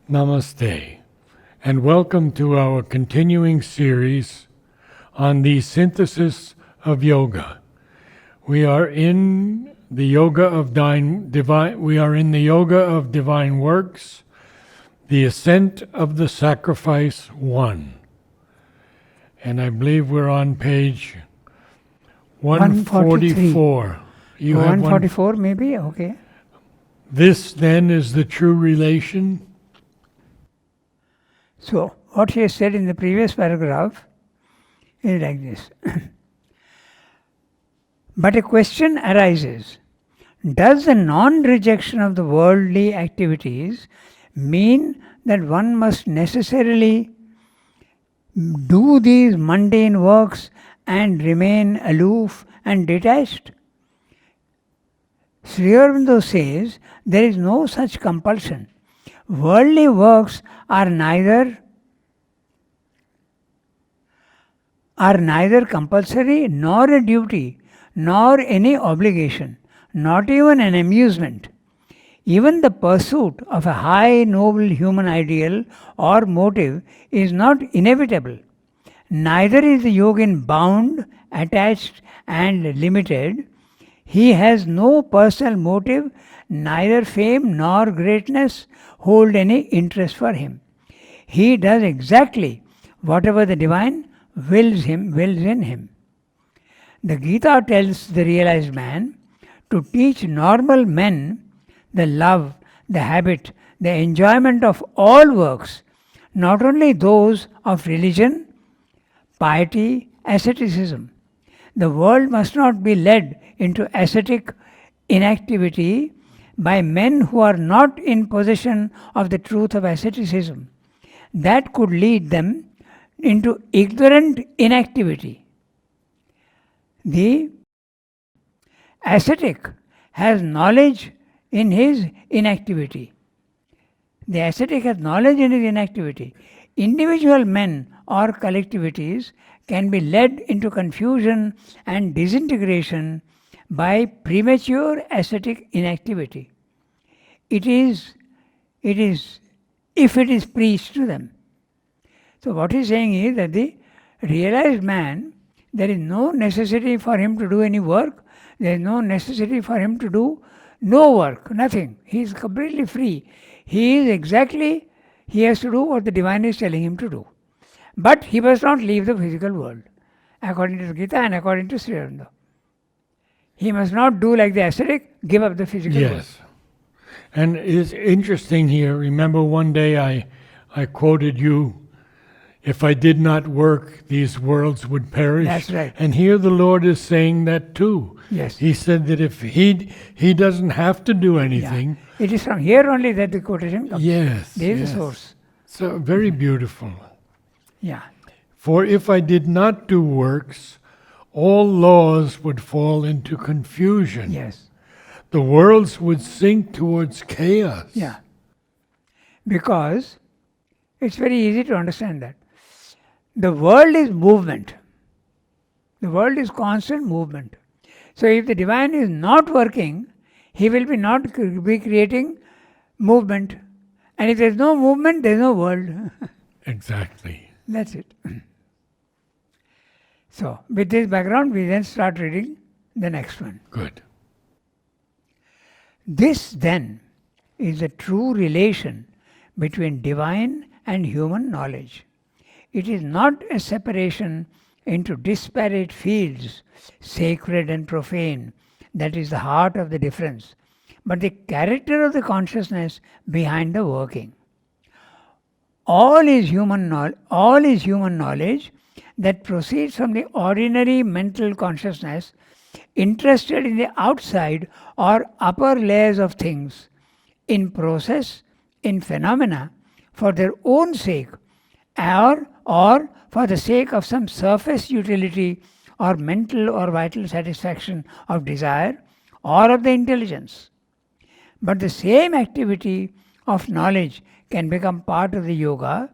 Namaste, and welcome to our continuing series on the synthesis of yoga. We are in the yoga of divine. We are in the yoga of divine works, the ascent of the sacrifice 1, and I believe we're on page 144. You have 144 maybe? Okay. This then is the true relation. So, what he has said in the previous paragraph is like this. But a question arises. Does the non-rejection of the worldly activities mean that one must necessarily do these mundane works and remain aloof and detached? Sri Aurobindo says there is no such compulsion. Worldly works are neither compulsory nor a duty, nor any obligation, not even an amusement. Even the pursuit of a high noble human ideal or motive is not inevitable. Neither is the yogin bound, attached and limited. He has no personal motive, neither fame nor greatness hold any interest for him. He does exactly whatever the divine wills in him. The Gita tells the realized man to teach normal men the love, the habit, the enjoyment of all works, not only those of religion, piety, asceticism. The world must not be led into ascetic inactivity by men who are not in possession of the truth of asceticism. That could lead them into ignorant inactivity. The ascetic has knowledge in his inactivity. The ascetic has knowledge in his inactivity. Individual men or collectivities can be led into confusion and disintegration by premature ascetic inactivity. It is if it is preached to them. So what he's saying is that the realized man, there is no necessity for him to do any work, there is no necessity for him to do no work, nothing. He is completely free. He has to do what the divine is telling him to do. But he must not leave the physical world, according to the Gita and according to Sri Aurobindo. He must not do like the ascetic, give up the physical world. Yes. And it's interesting here. Remember one day I quoted you, if I did not work, these worlds would perish. That's right. And here the Lord is saying that too. Yes. He said that if he doesn't have to do anything. Yeah. It is from here only that the quotation comes. Yes. There is the source. So very beautiful. Yeah. For if I did not do works, all laws would fall into confusion. Yes. The worlds would sink towards chaos. Yeah. Because it's very easy to understand that. The world is movement. The world is constant movement. So if the divine is not working, he will not be creating movement. And if there is no movement, there is no world. Exactly. That's it. So with this background, we then start reading the next one. Good. This then is the true relation between divine and human knowledge. It is not a separation into disparate fields, sacred and profane, that is the heart of the difference, but the character of the consciousness behind the working. All is human knowledge that proceeds from the ordinary mental consciousness interested in the outside or upper layers of things, in process, in phenomena, for their own sake, or for the sake of some surface utility or mental or vital satisfaction of desire or of the intelligence. But the same activity of knowledge can become part of the yoga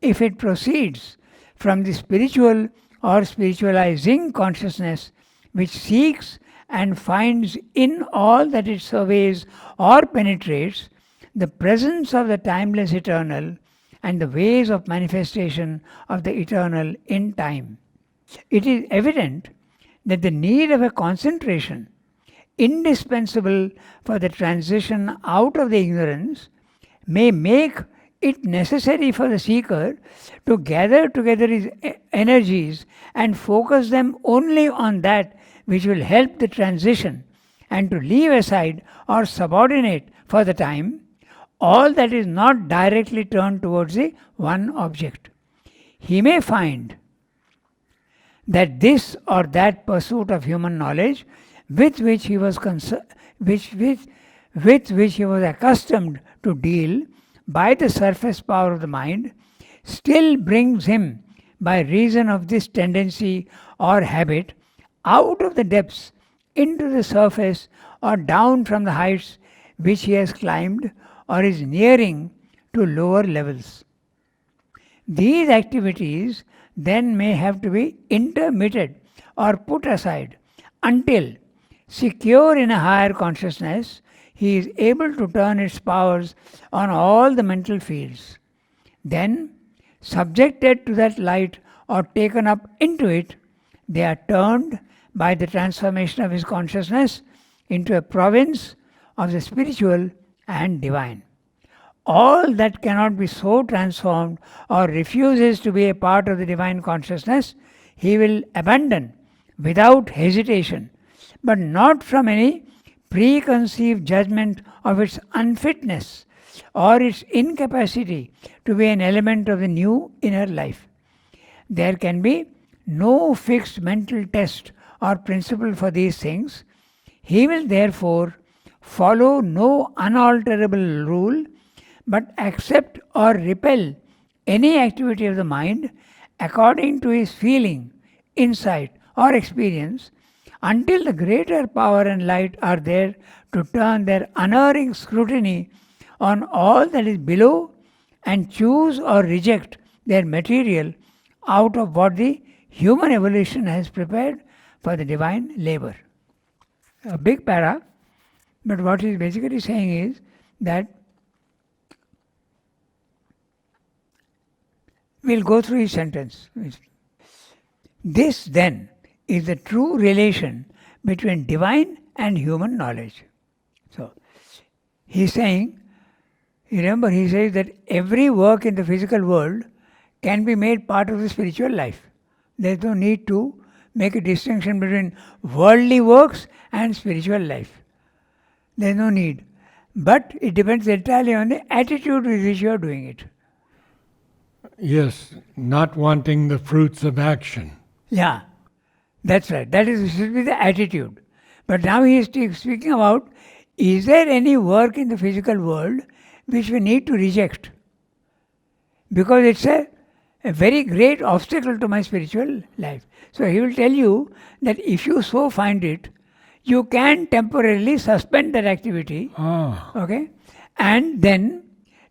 if it proceeds from the spiritual or spiritualizing consciousness which seeks and finds in all that it surveys or penetrates the presence of the timeless eternal and the ways of manifestation of the eternal in time. It is evident that the need of a concentration, indispensable for the transition out of the ignorance, may make it necessary for the seeker to gather together his energies and focus them only on that which will help the transition, and to leave aside or subordinate for the time all that is not directly turned towards the one object. He may find that this or that pursuit of human knowledge with which he was with which he was accustomed to deal by the surface power of the mind still brings him, by reason of this tendency or habit, out of the depths into the surface or down from the heights which he has climbed or is nearing to lower levels. These activities then may have to be intermitted or put aside until, secure in a higher consciousness, he is able to turn its powers on all the mental fields. Then, subjected to that light or taken up into it, they are turned by the transformation of his consciousness into a province of the spiritual and divine. All that cannot be so transformed or refuses to be a part of the divine consciousness, he will abandon without hesitation, but not from any preconceived judgment of its unfitness or its incapacity to be an element of the new inner life. There can be no fixed mental test or principle for these things. He will therefore follow no unalterable rule, but accept or repel any activity of the mind according to his feeling, insight, or experience, until the greater power and light are there to turn their unerring scrutiny on all that is below and choose or reject their material out of what the human evolution has prepared for the divine labor. A big para, but what he's basically saying is that we'll go through each sentence. This then is the true relation between divine and human knowledge. So, he's saying, remember, he says that every work in the physical world can be made part of the spiritual life. There's no need to make a distinction between worldly works and spiritual life. There's no need. But it depends entirely on the attitude with which you are doing it. Yes, not wanting the fruits of action. Yeah, that's right. That should be the attitude. But now he is speaking about, is there any work in the physical world which we need to reject? Because it's a very great obstacle to my spiritual life. So he will tell you that if you so find it, you can temporarily suspend that activity. Okay? And then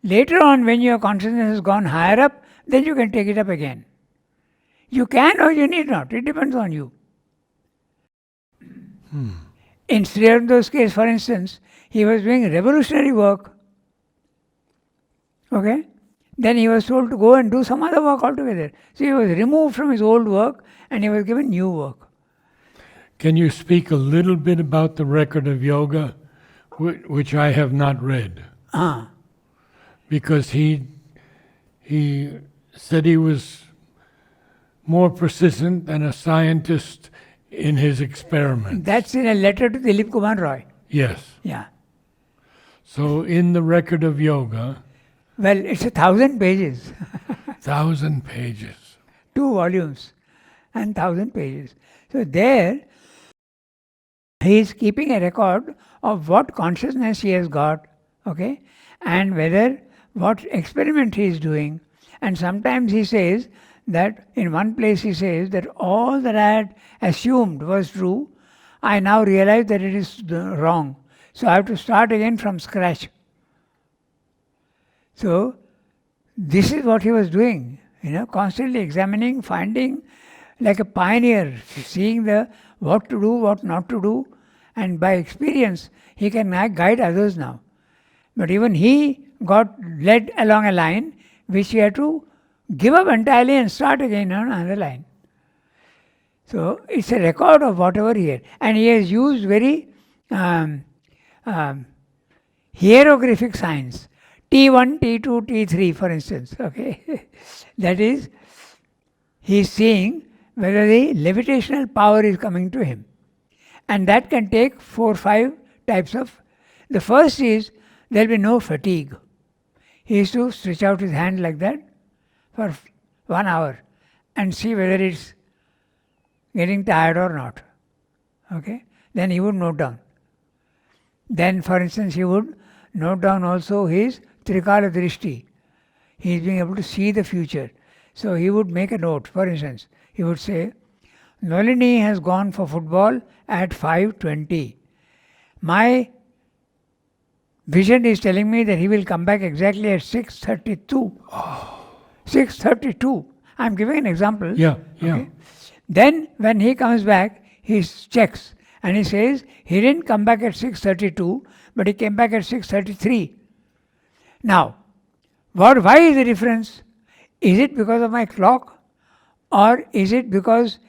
later on, when your consciousness has gone higher up, then you can take it up again. You can or you need not. It depends on you. In Sri Aurobindo's case, for instance, he was doing revolutionary work. Okay? Then he was told to go and do some other work altogether. So he was removed from his old work and he was given new work. Can you speak a little bit about the record of yoga, which I have not read? Because he said he was more persistent than a scientist in his experiments. That's in a letter to Dilip Kumar Roy. Yes. Yeah. So in the record of yoga... Well, it's 1,000 pages. 1,000 pages. 2 volumes and 1,000 pages. So there, he is keeping a record of what consciousness he has got, okay, and whether what experiment he is doing. And sometimes he says that in one place he says that all that I had assumed was true, I now realize that it is wrong. So I have to start again from scratch. So this is what he was doing, constantly examining, finding, like a pioneer, seeing what to do, what not to do, and by experience he can guide others now. But even he got led along a line which he had to give up entirely and start again on another line. So it's a record of whatever he had. And he has used very um, um, hieroglyphic signs. T1, T2, T3, for instance. Okay, that is, he is seeing whether the levitational power is coming to him. And that can take 4 or 5 types of. The first is there will be no fatigue. He used to stretch out his hand like that for 1 hour and see whether it's getting tired or not. Okay? Then he would note down. Then, for instance, he would note down also his Trikala Drishti. He is being able to see the future. So he would make a note. For instance, he would say, Nolini has gone for football at 5:20. My vision is telling me that he will come back exactly at 6:32. 6:32. I'm giving an example. Yeah, yeah. Okay? Then when he comes back, he checks and he says he didn't come back at 6:32, but he came back at 6:33. Now, why is the difference? Is it because of my clock? Or is it because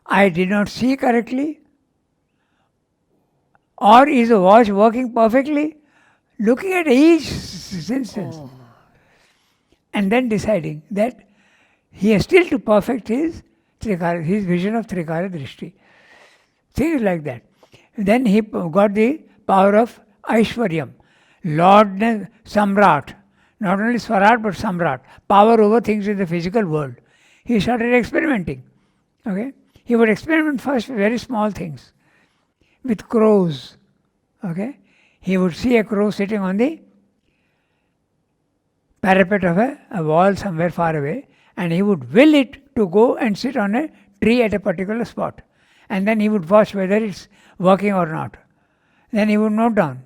I did not see correctly? Or is the watch working perfectly? Looking at each instance. And then deciding that he has still to perfect his vision of Trikara Drishti. Things like that. Then he got the power of Aishwaryam, Lordness, Samrat. Not only Swarat but Samrat. Power over things in the physical world. He started experimenting. Okay? He would experiment first with very small things. With crows. Okay? He would see a crow sitting on the parapet of a wall somewhere far away, and he would will it to go and sit on a tree at a particular spot. And then he would watch whether it's working or not. Then he would note down.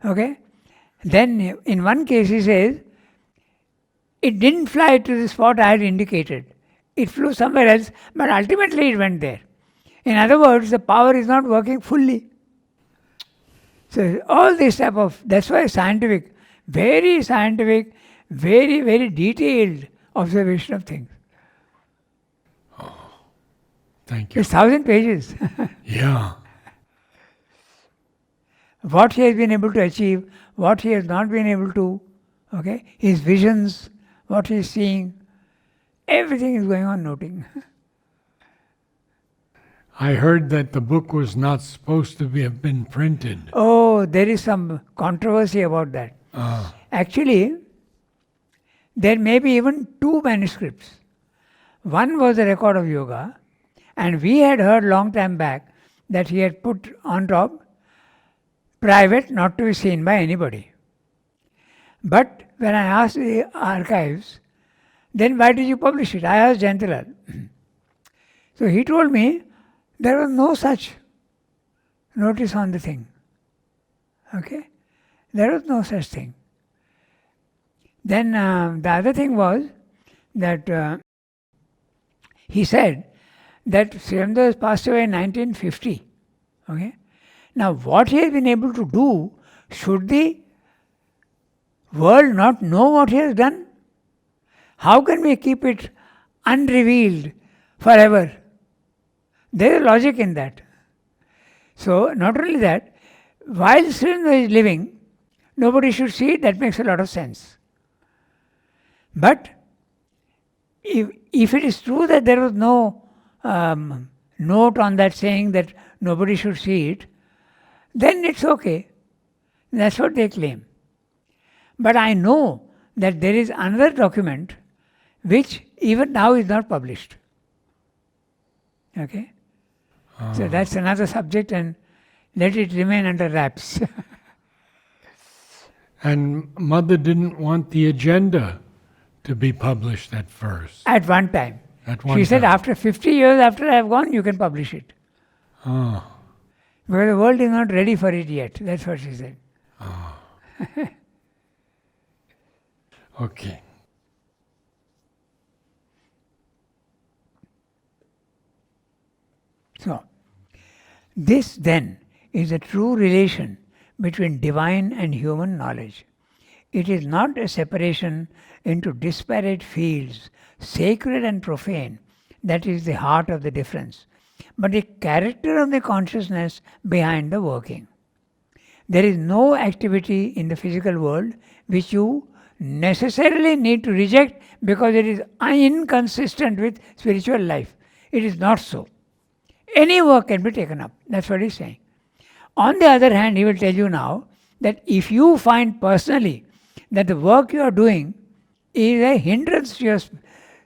Okay? Then in one case he says, it didn't fly to the spot I had indicated. It flew somewhere else, but ultimately it went there. In other words, the power is not working fully. So all this type of, that's why scientific, very very detailed observation of things. Thank you. It's 1,000 pages. Yeah. What he has been able to achieve, what he has not been able to, okay, his visions, what he is seeing, everything is going on noting. I heard that the book was not supposed to have been printed. Oh, there is some controversy about that. Actually, there may be even 2 manuscripts. One was a record of yoga, and we had heard long time back that he had put on top, private, not to be seen by anybody. But when I asked the archives, then why did you publish it? I asked Jayantilal. So he told me there was no such notice on the thing. Okay? There was no such thing. Then the other thing was that he said that Sriramadas passed away in 1950. Okay? Now what he has been able to do, should the world not know what he has done? How can we keep it unrevealed forever? There is logic in that. So not only that, while Sriramadas is living, nobody should see it. That makes a lot of sense. But if it is true that there was no note on that saying that nobody should see it, then it's okay. That's what they claim. But I know that there is another document which even now is not published. Okay? So that's another subject, and let it remain under wraps. And Mother didn't want the agenda to be published at first. At one time. At one She said, time. after 50 years after I have gone, you can publish it. Oh. Because the world is not ready for it yet. That's what she said. Okay. So, this then is a true relation between divine and human knowledge. It is not a separation into disparate fields, sacred and profane, that is the heart of the difference, but the character of the consciousness behind the working. There is no activity in the physical world which you necessarily need to reject because it is inconsistent with spiritual life. It is not so. Any work can be taken up. That's what he's saying. On the other hand, he will tell you now that if you find personally that the work you are doing is a hindrance to your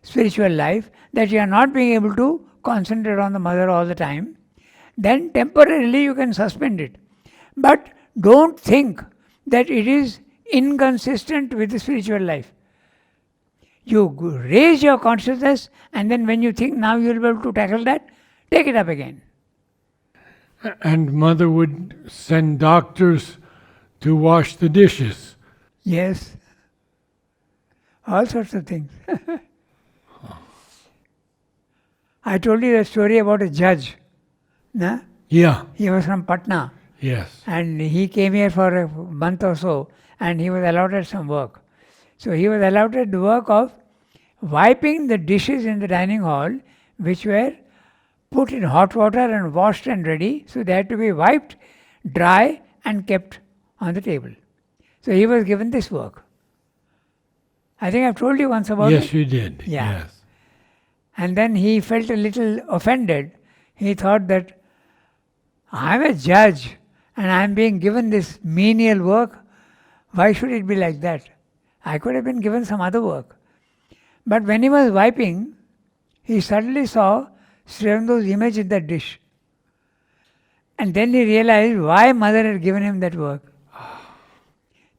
spiritual life, that you are not being able to concentrate on the mother all the time, then temporarily you can suspend it. But don't think that it is inconsistent with the spiritual life. You raise your consciousness, and then when you think now you will be able to tackle that, take it up again. And mother would send doctors to wash the dishes. Yes. All sorts of things. I told you the story about a judge. Nah? Yeah. He was from Patna. Yes. And he came here for a month or so, and he was allotted some work. So he was allotted the work of wiping the dishes in the dining hall, which were put in hot water and washed and ready. So they had to be wiped, dry, and kept on the table. So he was given this work. I think I've told you once about it. Yes, you did. Yeah. Yes. And then he felt a little offended. He thought that I'm a judge and I'm being given this menial work. Why should it be like that? I could have been given some other work. But when he was wiping, he suddenly saw Sri Aurobido's image in that dish. And then he realized why mother had given him that work.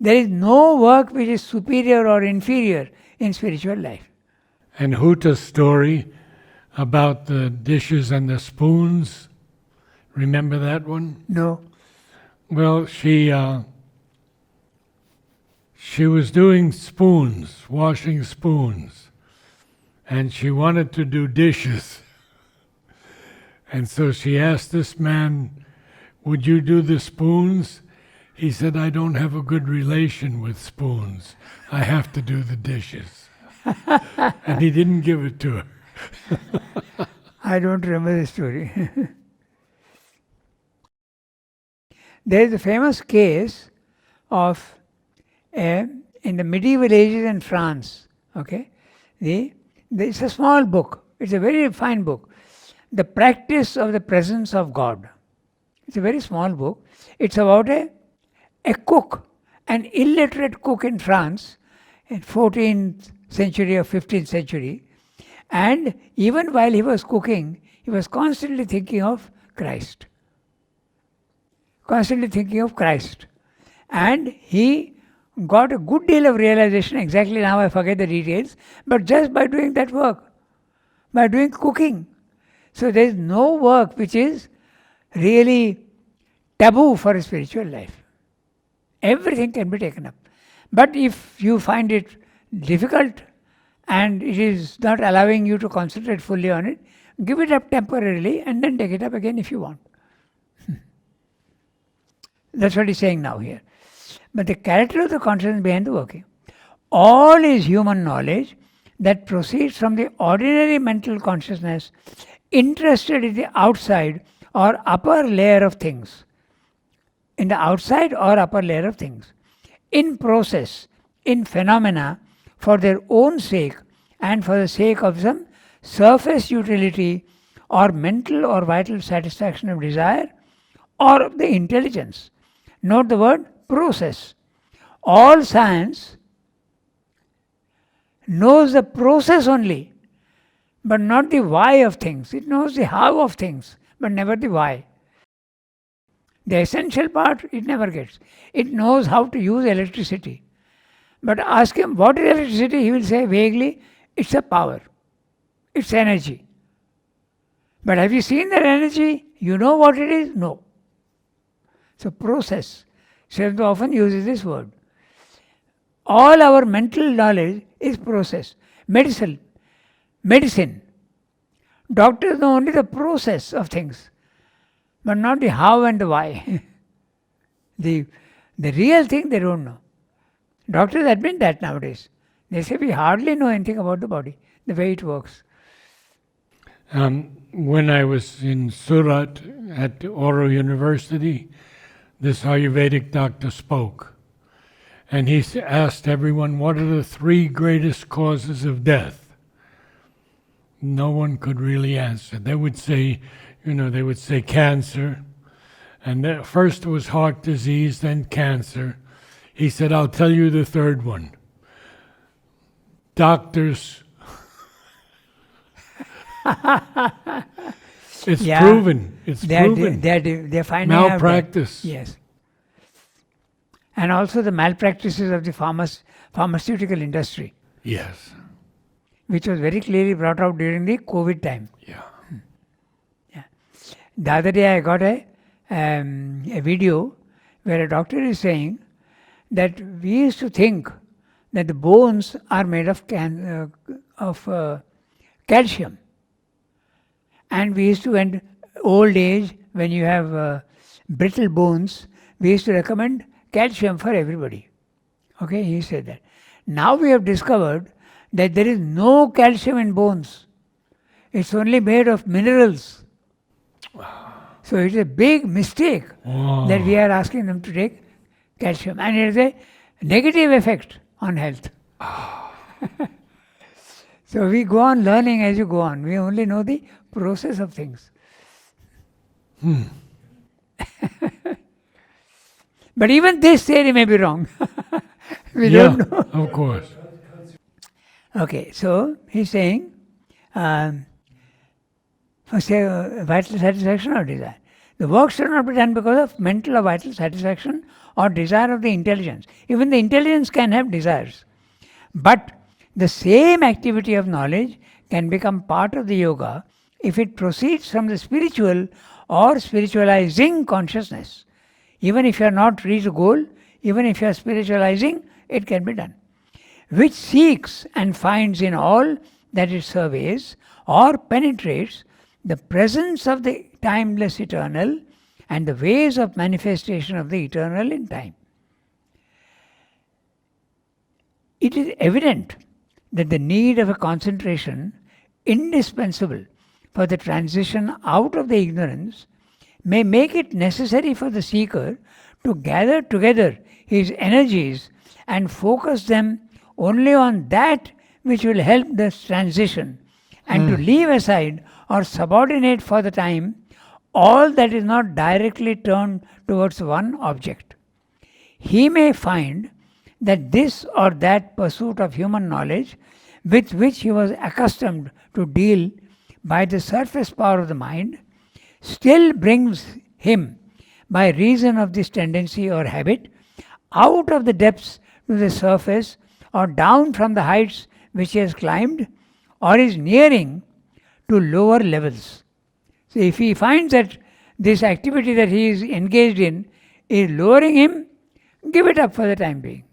There is no work which is superior or inferior in spiritual life. And Huta's story about the dishes and the spoons, remember that one? No. Well, she was doing spoons, washing spoons, and she wanted to do dishes. And so she asked this man, would you do the spoons? He said, I don't have a good relation with spoons. I have to do the dishes. And he didn't give it to her. I don't remember the story. There is a famous case of, in the medieval ages in France, okay, it's a small book. It's a very fine book. The Practice of the Presence of God. It's a very small book. It's about a cook, an illiterate cook in France in 14th century or 15th century. And even while he was cooking, he was constantly thinking of Christ. Constantly thinking of Christ. And he got a good deal of realization, exactly now I forget the details, but just by doing that work, by doing cooking. So there is no work which is really taboo for a spiritual life. Everything can be taken up. But if you find it difficult and it is not allowing you to concentrate fully on it, give it up temporarily and then take it up again if you want. That's what he's saying now here. But the character of the consciousness behind the working. All is human knowledge that proceeds from the ordinary mental consciousness interested in the outside or upper layer of things. In the outside or upper layer of things. In process, in phenomena, for their own sake and for the sake of some surface utility or mental or vital satisfaction of desire or of the intelligence. Note the word process. All science knows the process only, but not the why of things. It knows the how of things, but never the why. The essential part it never gets. It knows how to use electricity. But ask him what is electricity, he will say vaguely, it's a power. It's energy. But have you seen that energy? You know what it is? No. So process. Sri often uses this word. All our mental knowledge is process. Medicine. Doctors know only the process of things, but not the how and the why. The real thing they don't know. Doctors admit that nowadays. They say we hardly know anything about the body, the way it works. When I was in Surat at Oro University, this Ayurvedic doctor spoke. And he asked everyone, what are the 3 greatest causes of death? No one could really answer. They would say, cancer. And first was heart disease, then cancer. He said, I'll tell you the 3rd one. Doctors. It's proven. It's proven. They're finding malpractice. Yes. And also the malpractices of the pharmaceutical industry. Yes. Which was very clearly brought out during the COVID time. Yeah. Yeah. The other day I got a video where a doctor is saying that we used to think that the bones are made of calcium. And we used to, in old age, when you have brittle bones, we used to recommend calcium for everybody. Okay, he said that. Now we have discovered that there is no calcium in bones. It's only made of minerals. So it's a big mistake that we are asking them to take calcium. And it is a negative effect on health. So we go on learning as you go on. We only know the process of things. But even this theory may be wrong. We don't know. Of course. Okay, so he's saying, for say, vital satisfaction or desire. The work should not be done because of mental or vital satisfaction or desire of the intelligence. Even the intelligence can have desires. But the same activity of knowledge can become part of the yoga if it proceeds from the spiritual or spiritualizing consciousness. Even if you are not reached a goal, even if you are spiritualizing, it can be done. Which seeks and finds in all that it surveys or penetrates the presence of the timeless eternal and the ways of manifestation of the eternal in time. It is evident that the need of a concentration indispensable for the transition out of the ignorance may make it necessary for the seeker to gather together his energies and focus them only on that which will help this transition, and to leave aside or subordinate for the time all that is not directly turned towards one object. He may find that this or that pursuit of human knowledge with which he was accustomed to deal by the surface power of the mind still brings him, by reason of this tendency or habit, out of the depths to the surface or down from the heights which he has climbed, or is nearing to lower levels. So if he finds that this activity that he is engaged in is lowering him, give it up for the time being.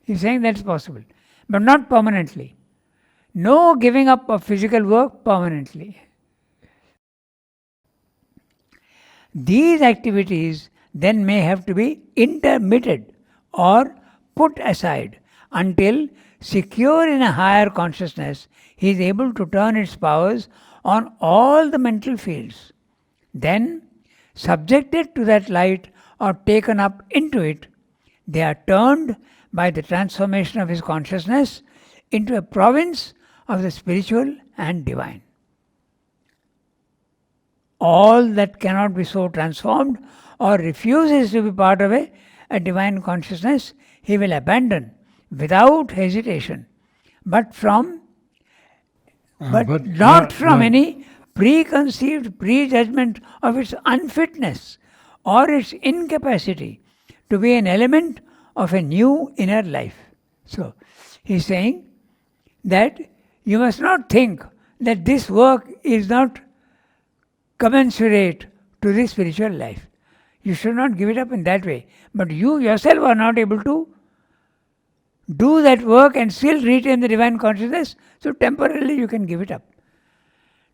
He's saying that's possible, but not permanently. No giving up of physical work permanently. These activities then may have to be intermitted or put aside until, secure in a higher consciousness, he is able to turn its powers on all the mental fields. Then, subjected to that light or taken up into it, they are turned by the transformation of his consciousness into a province of the spiritual and divine. All that cannot be so transformed or refuses to be part of a divine consciousness, he will abandon without hesitation, but not from any preconceived prejudgment of its unfitness or its incapacity to be an element of a new inner life. So, he is saying that you must not think that this work is not commensurate to the spiritual life. You should not give it up in that way. But you yourself are not able to do that work and still retain the divine consciousness, so temporarily you can give it up.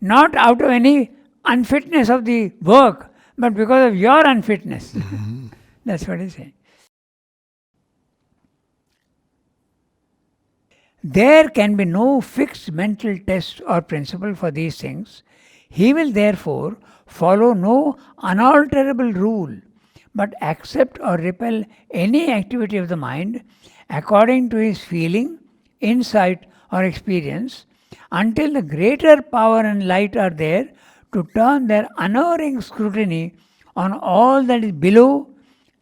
Not out of any unfitness of the work, but because of your unfitness. That's what he's saying. There can be no fixed mental test or principle for these things. He will therefore follow no unalterable rule, but accept or repel any activity of the mind according to his feeling, insight, or experience, until the greater power and light are there to turn their unerring scrutiny on all that is below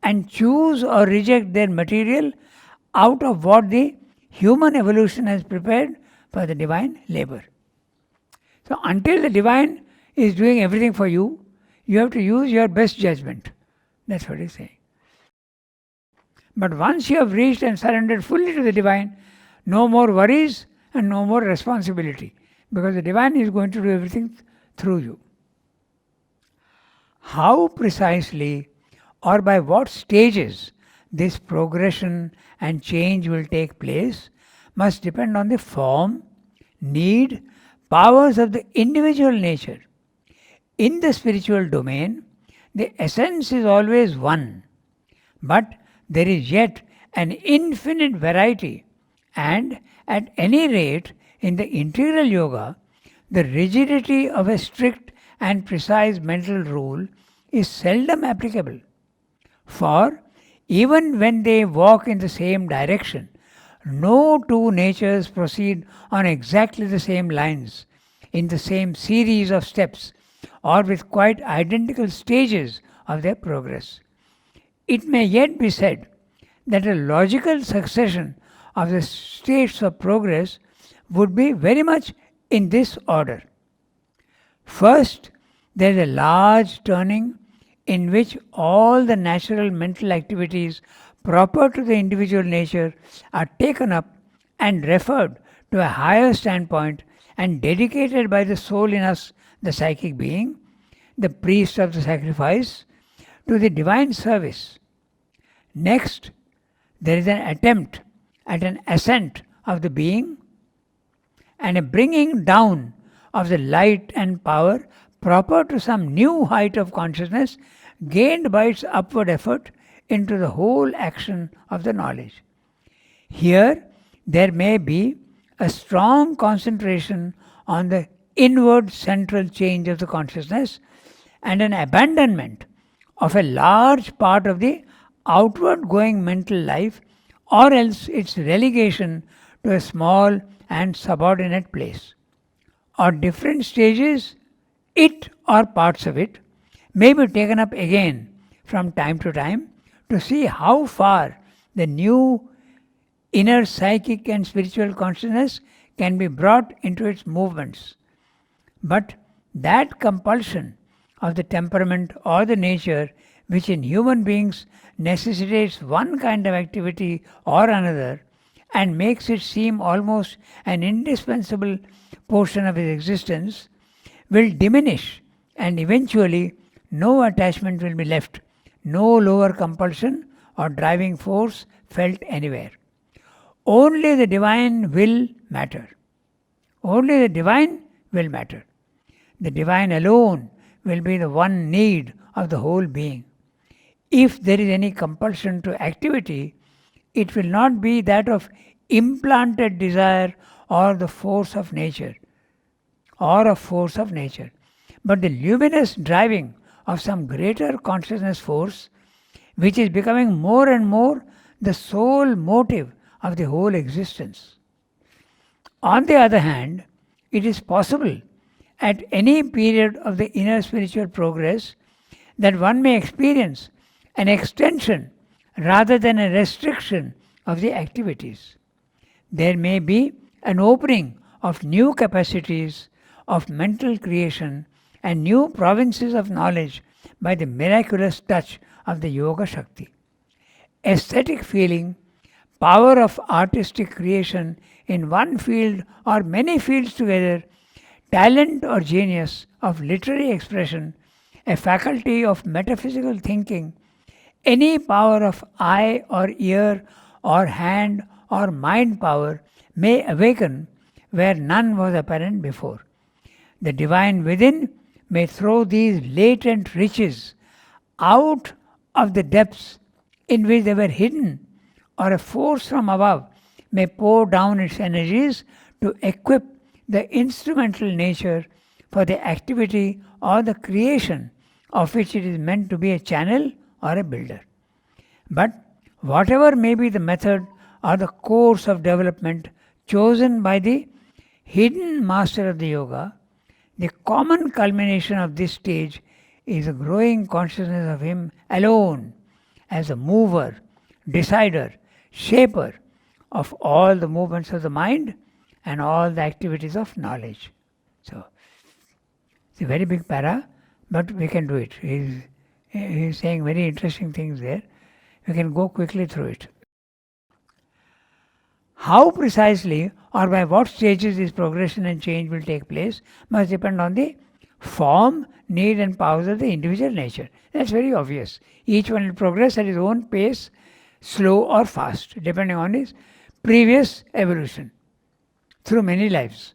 and choose or reject their material out of what the human evolution has prepared for the divine labor. So, until the divine is doing everything for you, you have to use your best judgment. That's what he's saying. But once you have reached and surrendered fully to the divine, no more worries and no more responsibility, because the divine is going to do everything through you. How precisely or by what stages this progression and change will take place must depend on the form, need, powers of the individual nature. In the spiritual domain, the essence is always one, but there is yet an infinite variety, and at any rate, in the integral yoga, the rigidity of a strict and precise mental rule is seldom applicable. For even when they walk in the same direction, no two natures proceed on exactly the same lines, in the same series of steps, or with quite identical stages of their progress. It may yet be said that a logical succession of the states of progress would be very much in this order. First, there is a large turning in which all the natural mental activities proper to the individual nature are taken up and referred to a higher standpoint and dedicated by the soul in us, the psychic being, the priest of the sacrifice, to the divine service. Next, there is an attempt at an ascent of the being and a bringing down of the light and power proper to some new height of consciousness gained by its upward effort into the whole action of the knowledge. Here, there may be a strong concentration on the inward central change of the consciousness and an abandonment of a large part of the outward going mental life, or else its relegation to a small and subordinate place. At different stages, it or parts of it may be taken up again from time to time to see how far the new inner psychic and spiritual consciousness can be brought into its movements. But that compulsion of the temperament or the nature which in human beings necessitates one kind of activity or another and makes it seem almost an indispensable portion of his existence will diminish, and eventually no attachment will be left, no lower compulsion or driving force felt anywhere. Only the divine will matter. Only the divine will matter. The divine alone will be the one need of the whole being. If there is any compulsion to activity, it will not be that of implanted desire or the force of nature, but the luminous driving of some greater consciousness force, which is becoming more and more the sole motive of the whole existence. On the other hand, it is possible at any period of the inner spiritual progress that one may experience an extension rather than a restriction of the activities. There may be an opening of new capacities of mental creation and new provinces of knowledge by the miraculous touch of the Yoga Shakti. Aesthetic feeling, power of artistic creation in one field or many fields together, talent or genius of literary expression, a faculty of metaphysical thinking, any power of eye or ear or hand or mind power may awaken where none was apparent before. The divine within may throw these latent riches out of the depths in which they were hidden, or a force from above may pour down its energies to equip the instrumental nature for the activity or the creation of which it is meant to be a channel or a builder. But whatever may be the method or the course of development chosen by the hidden master of the yoga, the common culmination of this stage is a growing consciousness of him alone as a mover, decider, shaper of all the movements of the mind and all the activities of knowledge. So, it's a very big para, but we can do it. He's saying very interesting things there. We can go quickly through it. How precisely or by what stages this progression and change will take place must depend on the form, need and powers of the individual nature. That's very obvious. Each one will progress at his own pace, slow or fast, depending on his previous evolution through many lives.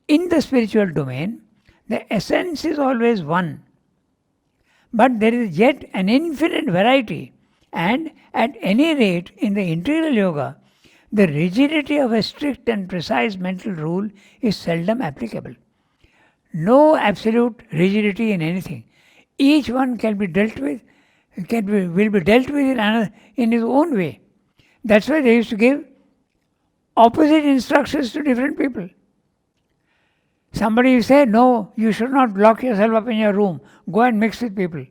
In the spiritual domain, the essence is always one, but there is yet an infinite variety, and at any rate in the integral yoga, the rigidity of a strict and precise mental rule is seldom applicable. No absolute rigidity in anything. Each one can be dealt with, will be dealt with in his own way. That's why they used to give opposite instructions to different people. Somebody will say, no, you should not lock yourself up in your room. Go and mix with people.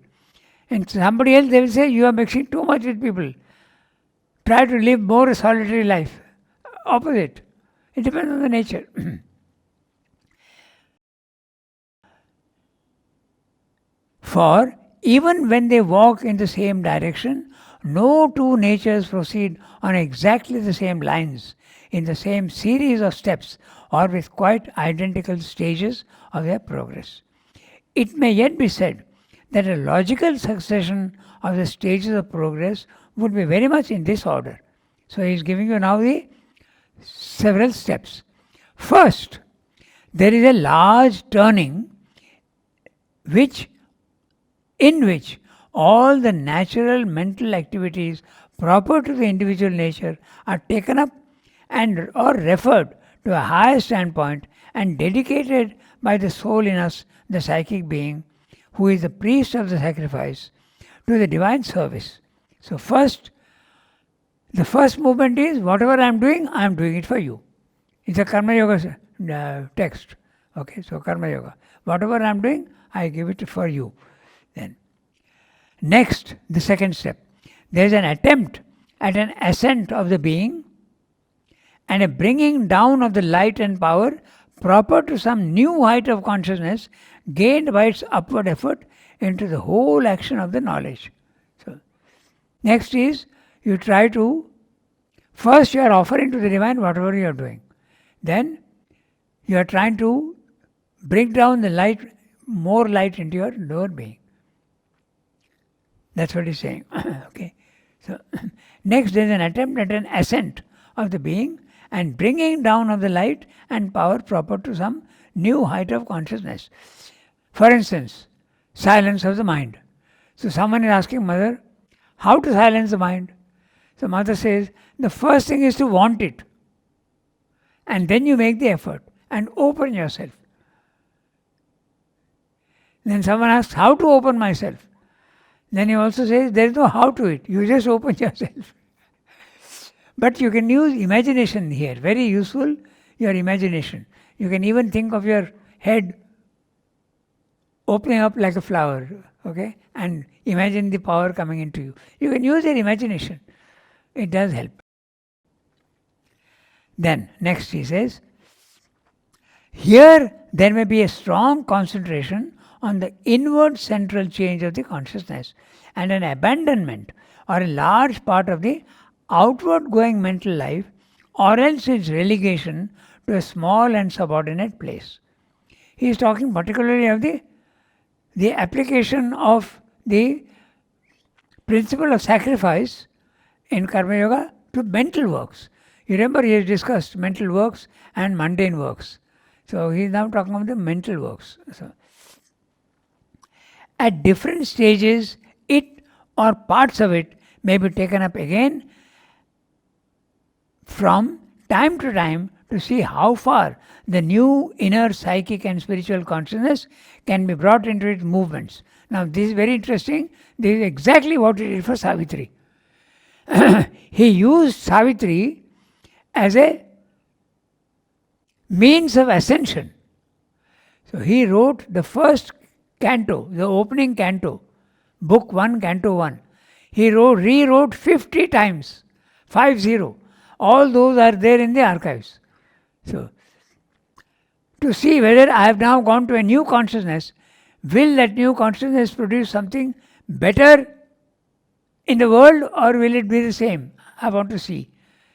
And somebody else, they will say, you are mixing too much with people. Try to live more a solitary life. Opposite. It depends on the nature. For even when they walk in the same direction, no two natures proceed on exactly the same lines, in the same series of steps, or with quite identical stages of their progress. It may yet be said that a logical succession of the stages of progress would be very much in this order. So he is giving you now the several steps. First, there is a large turning in which all the natural mental activities proper to the individual nature are taken up and or referred to a higher standpoint and dedicated by the soul in us, the psychic being, who is the priest of the sacrifice, to the divine service. So the first movement is, whatever I am doing it for you. It's a Karma Yoga text. Okay, so Karma Yoga. Whatever I am doing, I give it for you. Then, next, the second step. There is an attempt at an ascent of the being and a bringing down of the light and power proper to some new height of consciousness gained by its upward effort into the whole action of the knowledge. So, next is, you try to, first you are offering to the divine whatever you are doing. Then you are trying to bring down the light, more light into your lower being. That's what he's saying. Okay. So next there is an attempt at an ascent of the being and bringing down of the light and power proper to some new height of consciousness. For instance, silence of the mind. So someone is asking Mother, how to silence the mind? So Mother says, the first thing is to want it. And then you make the effort and open yourself. Then someone asks, how to open myself? Then he also says, there is no how to it. You just open yourself. But you can use imagination here. Very useful, your imagination. You can even think of your head opening up like a flower, okay? And imagine the power coming into you. You can use your imagination. It does help. Then, next he says, here there may be a strong concentration on the inward central change of the consciousness and an abandonment or a large part of the outward going mental life, or else its relegation to a small and subordinate place. He is talking particularly of the application of the principle of sacrifice in Karma Yoga to mental works. You remember he has discussed mental works and mundane works. So he is now talking about the mental works. So, at different stages, it or parts of it may be taken up again from time to time to see how far the new inner psychic and spiritual consciousness can be brought into its movements. Now, this is very interesting. This is exactly what he did for Savitri. He used Savitri as a means of ascension. So he wrote the first canto, the opening canto, book 1, canto 1. He rewrote 50 times, 50. All those are there in the archives. So, to see whether I have now gone to a new consciousness, will that new consciousness produce something better in the world, or will it be the same? I want to see.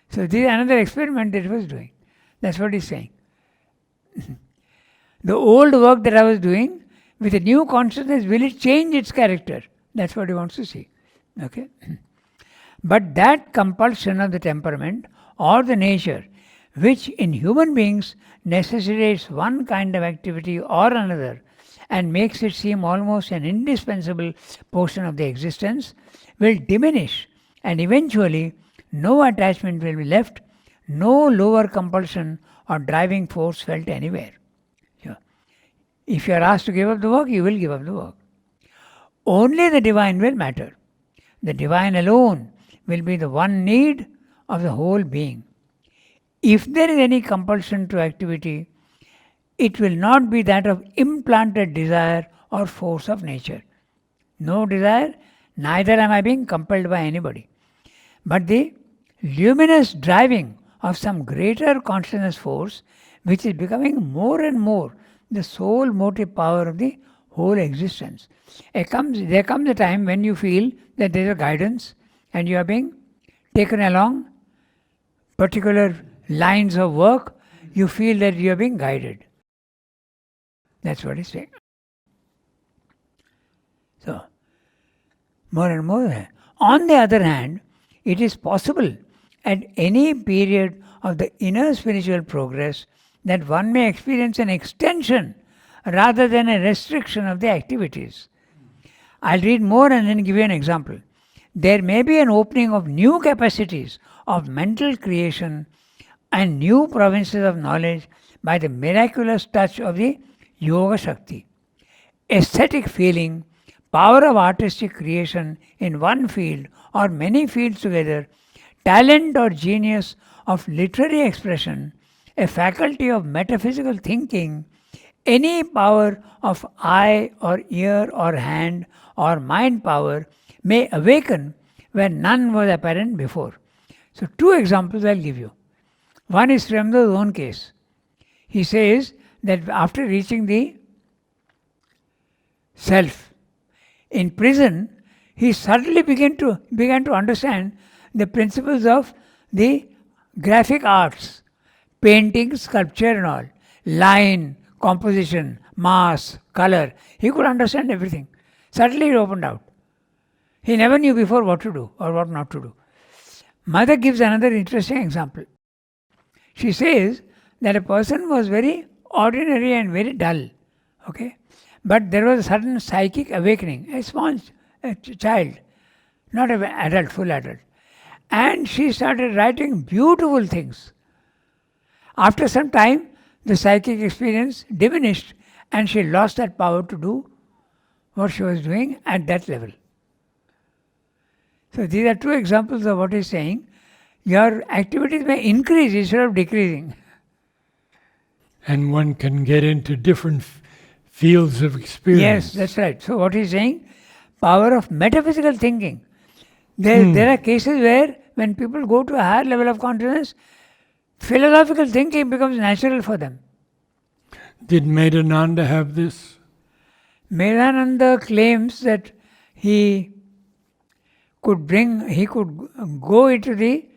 So this is another experiment that he was doing. That's what he's saying. The old work that I was doing, with a new consciousness, will it change its character? That's what he wants to see. Okay? But that compulsion of the temperament or the nature, which in human beings necessitates one kind of activity or another and makes it seem almost an indispensable portion of the existence, will diminish, and eventually no attachment will be left, no lower compulsion or driving force felt anywhere. If you are asked to give up the work, you will give up the work. Only the divine will matter. The divine alone will be the one need of the whole being. If there is any compulsion to activity, it will not be that of implanted desire or force of nature. No desire, neither am I being compelled by anybody. But the luminous driving of some greater consciousness force, which is becoming more and more the sole motive power of the whole existence. There comes a time when you feel that there is a guidance and you are being taken along particular lines of work. You feel that you are being guided. That's what he's saying. So, more and more. On the other hand, it is possible at any period of the inner spiritual progress that one may experience an extension rather than a restriction of the activities. I'll read more and then give you an example. There may be an opening of new capacities of mental creation and new provinces of knowledge by the miraculous touch of the Yoga Shakti. Aesthetic feeling, power of artistic creation in one field or many fields together, talent or genius of literary expression, a faculty of metaphysical thinking, any power of eye or ear or hand or mind power may awaken where none was apparent before. So, two examples I'll give you. One is Srimada's own case. He says that after reaching the self in prison, he suddenly began to understand the principles of the graphic arts, painting, sculpture and all, line, composition, mass, color. He could understand everything. Suddenly it opened out. He never knew before what to do or what not to do. Mother gives another interesting example. She says that a person was very ordinary and very dull, okay? But there was a sudden psychic awakening, a small child, not an adult, full adult. And she started writing beautiful things. After some time, the psychic experience diminished and she lost that power to do what she was doing at that level. So these are two examples of what he's saying. Your activities may increase instead of decreasing. And one can get into different fields of experience. Yes, that's right. So what he's saying, power of metaphysical thinking. There are cases where when people go to a higher level of consciousness, philosophical thinking becomes natural for them. Did Medananda have this? Medananda claims that he could go into the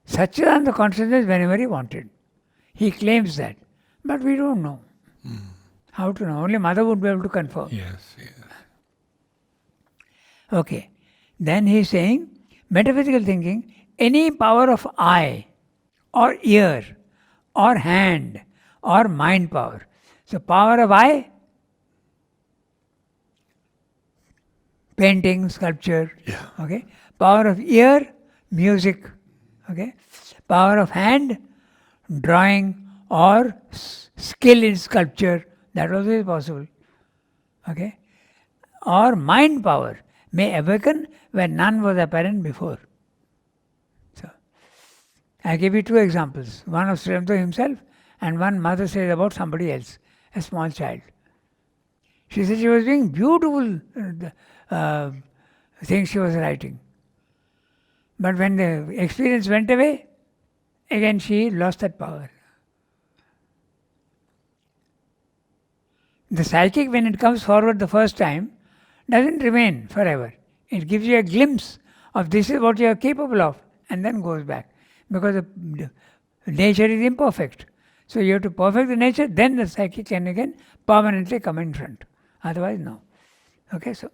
Satchidananda consciousness whenever he wanted. He claims that. But we don't know. How to know? Only Mother would be able to confirm. Yes. Okay. Then he is saying, metaphysical thinking, any power of eye or ear or hand or mind power. So power of eye, painting, sculpture. Yeah. Okay. Power of ear, music. Okay? Power of hand, drawing or skill in sculpture. That also is possible. Okay? Or mind power may awaken where none was apparent before. So, I give you two examples. One of Sri Aurobindo himself and one mother says about somebody else, a small child. She said she was doing beautiful things she was writing. But when the experience went away, again she lost that power. The psychic, when it comes forward the first time, doesn't remain forever. It gives you a glimpse of this is what you are capable of and then goes back. Because the nature is imperfect. So you have to perfect the nature, then the psychic can again permanently come in front. Otherwise, no. Okay, so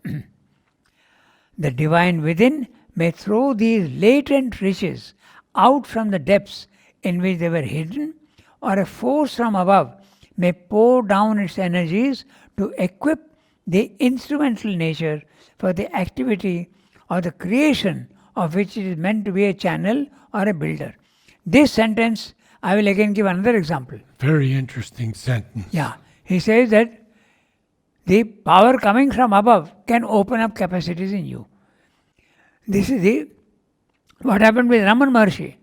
the divine within may throw these latent riches out from the depths in which they were hidden, or a force from above may pour down its energies to equip the instrumental nature for the activity or the creation of which it is meant to be a channel or a builder. This sentence, I will again give another example. Very interesting sentence. Yeah, he says that the power coming from above can open up capacities in you. This is what happened with Raman Maharshi.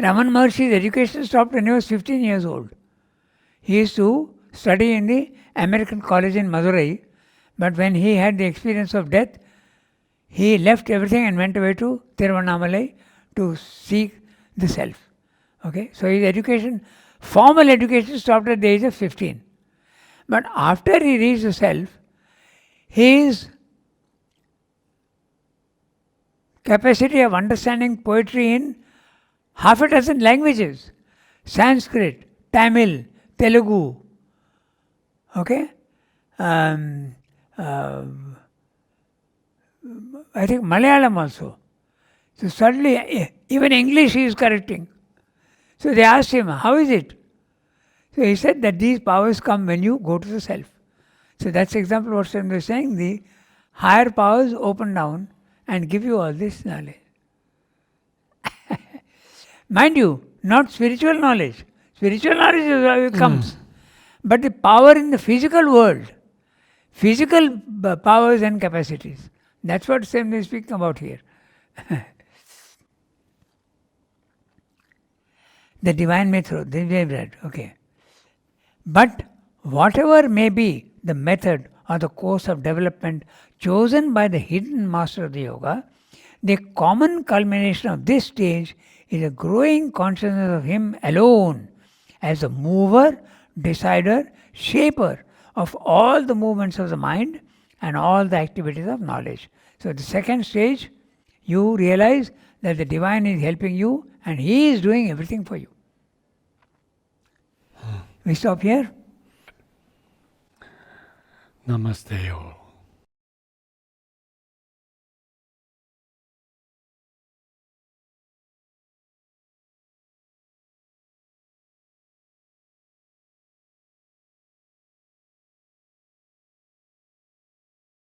Raman Maharshi's education stopped when he was 15 years old. He used to study in the American college in Madurai, but when he had the experience of death, he left everything and went away to Tiruvannamalai to seek the self. Okay, so his education, formal education, stopped at the age of 15. But after he reached the self, his capacity of understanding poetry in half a dozen languages, Sanskrit, Tamil, Telugu, okay, I think Malayalam also. So suddenly, even English he is correcting. So they asked him, how is it? So he said that these powers come when you go to the self. So that's the example what Swami is saying. The higher powers open down and give you all this knowledge. Mind you, not spiritual knowledge. Spiritual knowledge is how it comes. But the power in the physical world, physical powers and capacities. That's what Swami is speaking about here. The divine may throw, this we have read, okay. But whatever may be the method or the course of development chosen by the hidden master of the yoga, the common culmination of this stage is a growing consciousness of him alone as the mover, decider, shaper of all the movements of the mind and all the activities of knowledge. So the second stage, you realize that the divine is helping you and he is doing everything for you. We stop here. Namaste all.